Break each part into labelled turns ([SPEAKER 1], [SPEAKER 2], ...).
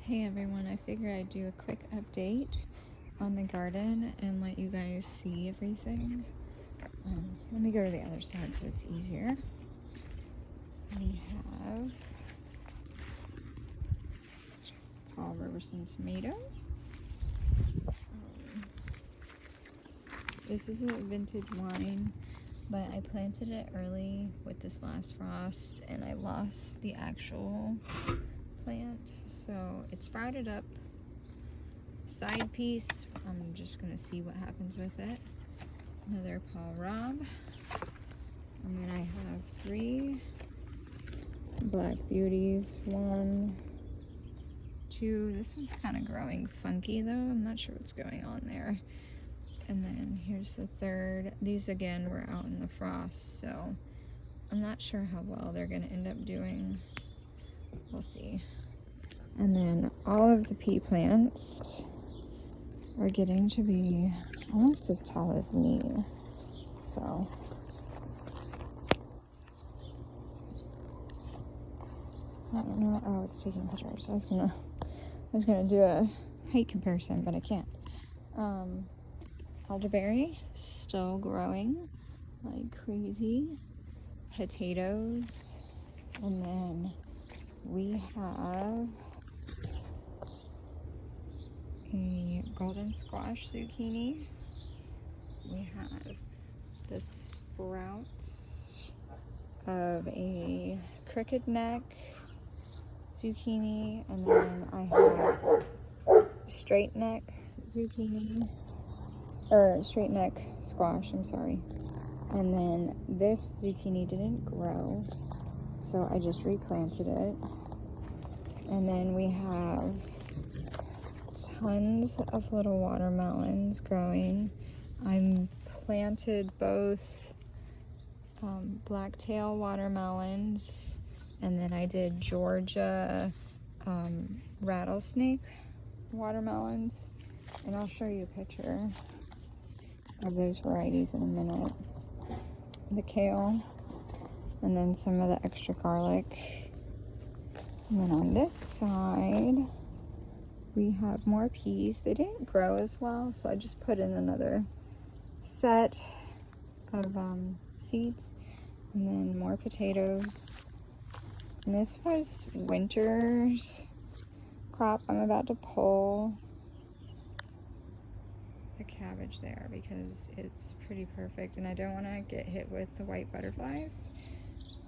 [SPEAKER 1] Hey everyone, I figured I'd do a quick update on the garden and let you guys see everything. Let me go to the other side so it's easier. We have Paul Roberson tomato. This is a vintage wine, but I planted it early with this last frost and I lost the actual plant, so it sprouted up. Side piece, I'm just gonna see what happens with it. Another Paul Rob, and then I have 3 Black Beauties. 1, 2. This one's kind of growing funky though. I'm not sure what's going on there. And then here's the 3rd. These again were out in the frost, so I'm not sure how well they're gonna end up doing. We'll see. And then all of the pea plants are getting to be almost as tall as me. So I don't know. Oh, it's taking pictures. I was gonna do a height comparison, but I can't. Elderberry still growing like crazy. Potatoes, and then we have a golden squash zucchini. We have the sprouts of a crooked neck zucchini, and then I have straight neck zucchini, or straight neck squash, I'm sorry. And then this zucchini didn't grow, so I just replanted it. And then we have tons of little watermelons growing. I planted both blacktail watermelons, and then I did Georgia rattlesnake watermelons, and I'll show you a picture of those varieties in a minute. The kale, and then some of the extra garlic. And then on this side we have more peas. They didn't grow as well, so I just put in another set of seeds. And then more potatoes. And this was winter's crop. I'm about to pull the cabbage there because it's pretty perfect and I don't want to get hit with the white butterflies.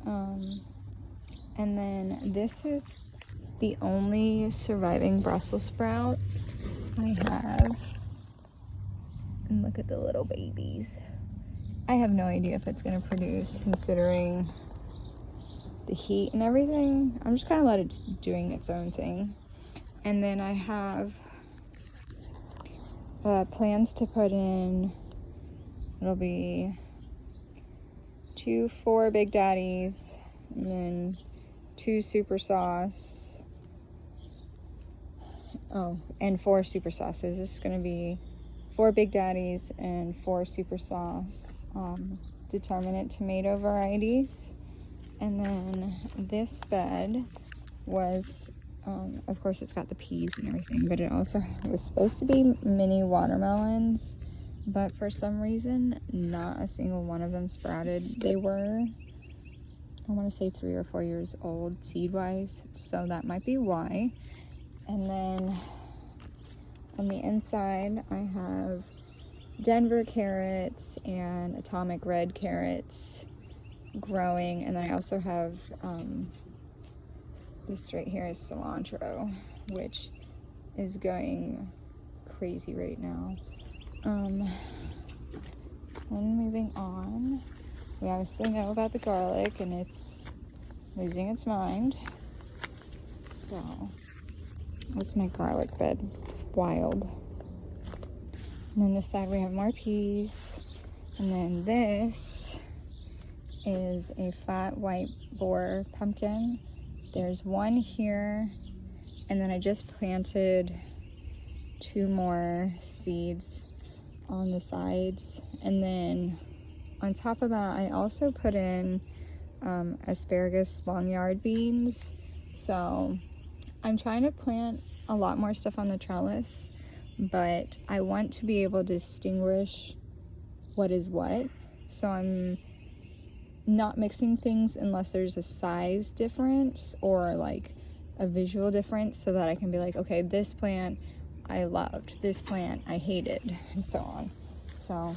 [SPEAKER 1] And then this is the only surviving Brussels sprout I have. And look at the little babies. I have no idea if it's going to produce considering the heat and everything. I'm just kind of let it doing its own thing. And then I have plans to put in, it'll be 4 Big Daddies, and then 2 super sauce. Oh, and 4 super sauces. This is going to be 4 Big Daddies and 4 super sauce determinate tomato varieties. And then this bed was of course it's got the peas and everything, but it also was supposed to be mini watermelons, but for some reason not a single one of them sprouted. They were, I want to say 3 or 4 years old seed wise, so that might be why. And then on the inside I have Denver carrots and atomic red carrots growing, and then I also have this right here is cilantro, which is going crazy right now. Then moving on, we obviously know about the garlic and it's losing its mind. So that's my garlic bed. It's wild. And then this side we have more peas. And then this is a fat white boar pumpkin. There's 1 here, and then I just planted 2 more seeds on the sides. And then on top of that, I also put in asparagus long yard beans. So I'm trying to plant a lot more stuff on the trellis, but I want to be able to distinguish what is what. So I'm not mixing things unless there's a size difference or like a visual difference, so that I can be like, okay, this plant I loved, this plant I hated, and so on. So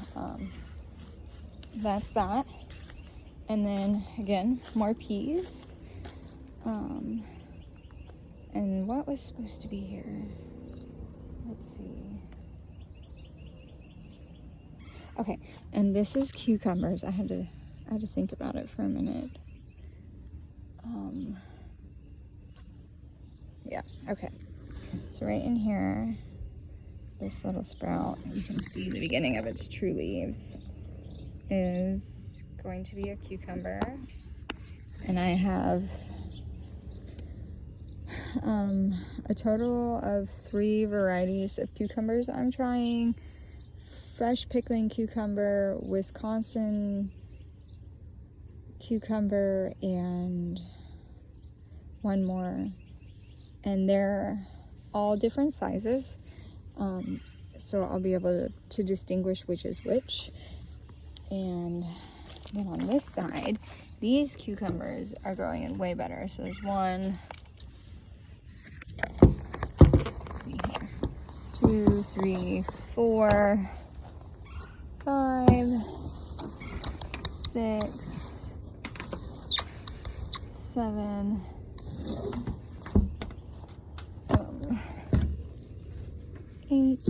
[SPEAKER 1] that's that. And then again, more peas. And what was supposed to be here? Let's see. Okay, and this is cucumbers. I had to think about it for a minute. Yeah, okay. So right in here, this little sprout, you can see the beginning of its true leaves, is going to be a cucumber. And I have a total of 3 varieties of cucumbers I'm trying. Fresh pickling cucumber, Wisconsin cucumber, and one more. And they're all different sizes. So I'll be able to distinguish which is which. And then on this side, these cucumbers are growing in way better. So there's 1, let's see here, 2, 3, 4, 5, 6, 7, 8,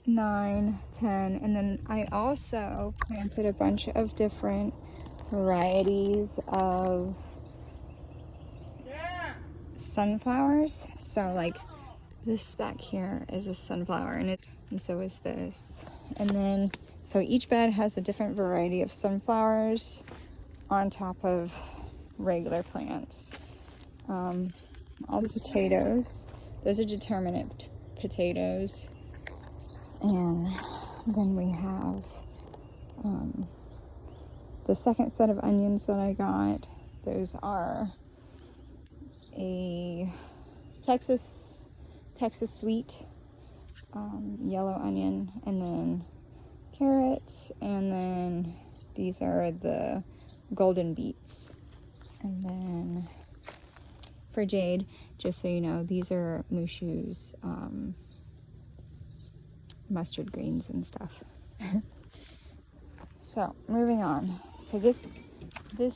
[SPEAKER 1] 9, 10, and then I also planted a bunch of different varieties of sunflowers. So like this back here is a sunflower, and so is this. And then so each bed has a different variety of sunflowers on top of regular plants. All the potatoes, those are determinate potatoes. And then we have the second set of onions that I got. Those are a Texas sweet yellow onion, and then carrots, and then these are the golden beets. And then for Jade, just so you know, these are Mushu's mustard greens and stuff. So moving on. So this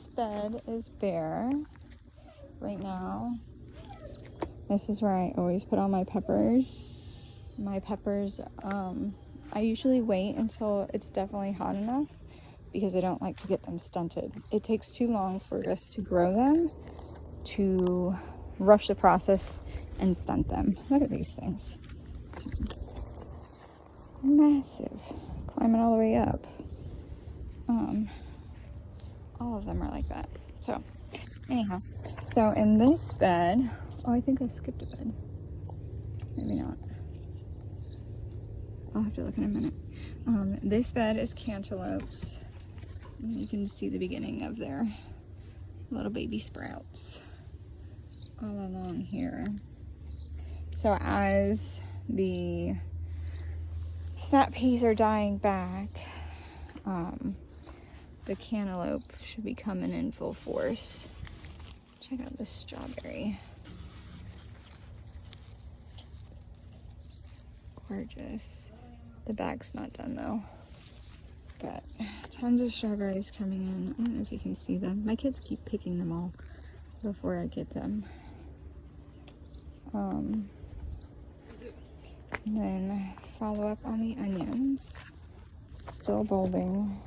[SPEAKER 1] bed is bare right now. This is where I always put all my peppers. My peppers, I usually wait until it's definitely hot enough, because I don't like to get them stunted. It takes too long for us to grow them, to rush the process and stunt them. Look at these things. Massive. Climbing all the way up. All of them are like that. So, anyhow. So in this bed, oh, I think I skipped a bed. Maybe not. I'll have to look in a minute. This bed is cantaloupes. You can see the beginning of their little baby sprouts all along here. So as the snap peas are dying back, the cantaloupe should be coming in full force. Check out this strawberry. Gorgeous. The bag's not done though. But tons of strawberries coming in. I don't know if you can see them. My kids keep picking them all before I get them. And then follow up on the onions. Still bulbing.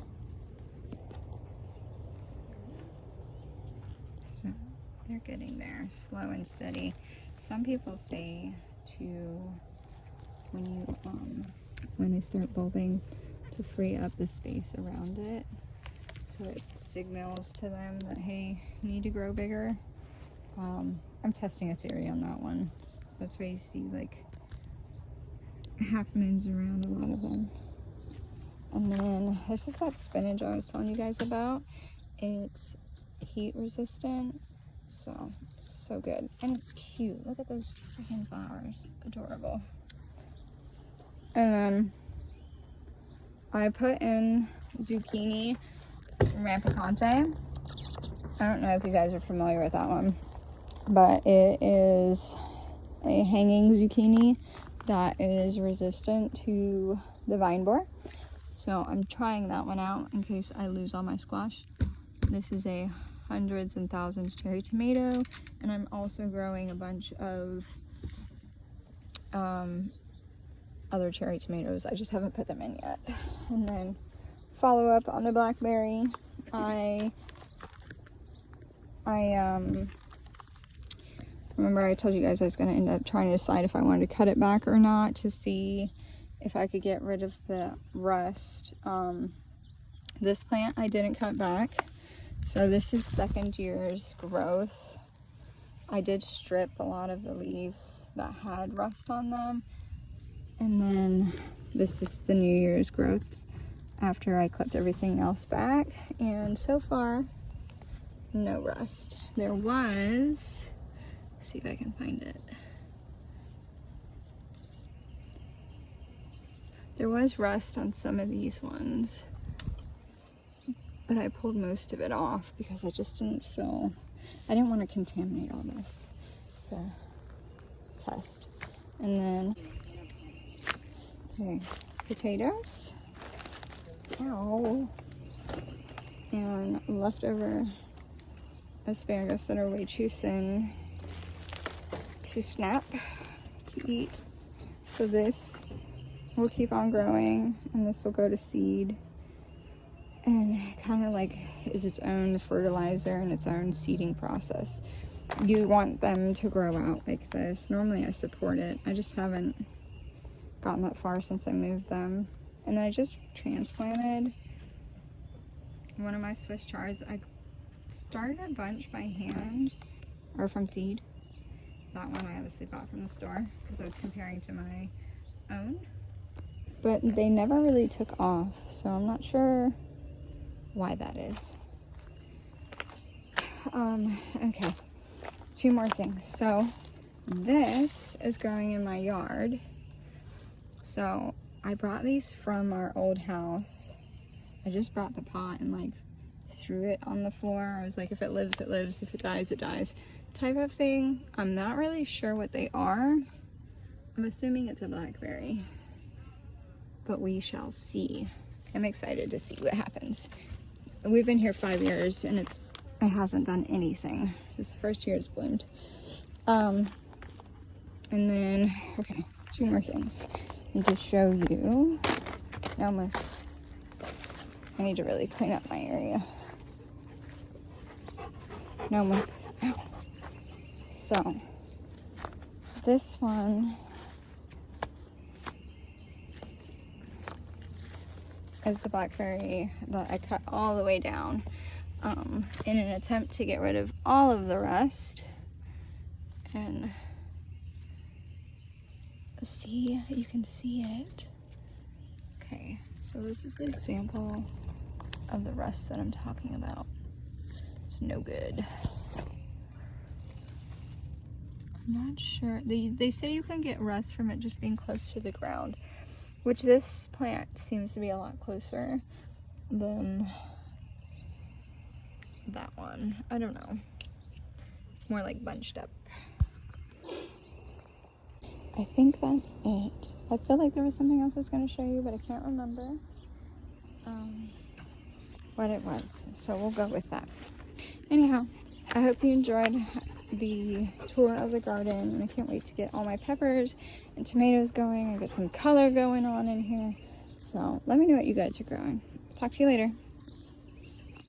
[SPEAKER 1] So they're getting there, slow and steady. Some people say when they start bulbing, to free up the space around it, so it signals to them that, hey, you need to grow bigger. I'm testing a theory on that one. That's why you see like half moons around a lot of them. And then this is that spinach I was telling you guys about. It's heat resistant, So, so good. And it's cute. Look at those freaking flowers. Adorable. And then I put in zucchini rampicante. I don't know if you guys are familiar with that one, but it is a hanging zucchini that is resistant to the vine borer. So I'm trying that one out in case I lose all my squash. This is a hundreds and thousands cherry tomato, and I'm also growing a bunch of other cherry tomatoes. I just haven't put them in yet. And then follow up on the blackberry. I remember I told you guys I was going to end up trying to decide if I wanted to cut it back or not to see if I could get rid of the rust. This plant I didn't cut back, so this is second year's growth. I did strip a lot of the leaves that had rust on them, and then this is the New Year's growth after I clipped everything else back, and so far no rust. There was, let's see if I can find it. There was rust on some of these ones, but I pulled most of it off because I just didn't feel, I didn't want to contaminate all this. It's a test. And then, okay, potatoes. Ow. And leftover asparagus that are way too thin to snap, to eat. So this will keep on growing, and this will go to seed, and kind of like is its own fertilizer and its own seeding process. You want them to grow out like this. Normally I support it. I just haven't gotten that far since I moved them. And then I just transplanted one of my Swiss chars. I started a bunch by hand, or from seed. That one I obviously bought from the store because I was comparing to my own. But they never really took off, so I'm not sure why that is. Okay, two more things. So this is growing in my yard. So I brought these from our old house. I just brought the pot and like threw it on the floor. I was like, if it lives, it lives. If it dies, it dies. Type of thing. I'm not really sure what they are. I'm assuming it's a blackberry, but we shall see. I'm excited to see what happens. We've been here 5 years and it hasn't done anything. This first year it's bloomed. And then, okay, two more things. I need to show you. I need to really clean up my area. No moose. Ow. So, this one is the blackberry that I cut all the way down in an attempt to get rid of all of the rust. And see, you can see it. Okay, so this is the example of the rust that I'm talking about. It's no good. I'm not sure. They say you can get rust from it just being close to the ground, which this plant seems to be a lot closer than that one. I don't know. It's more like bunched up. I think that's it. I feel like there was something else I was going to show you, but I can't remember what it was. So we'll go with that. Anyhow, I hope you enjoyed the tour of the garden, and I can't wait to get all my peppers and tomatoes going and get some color going on in here. So let me know what you guys are growing. Talk to you later.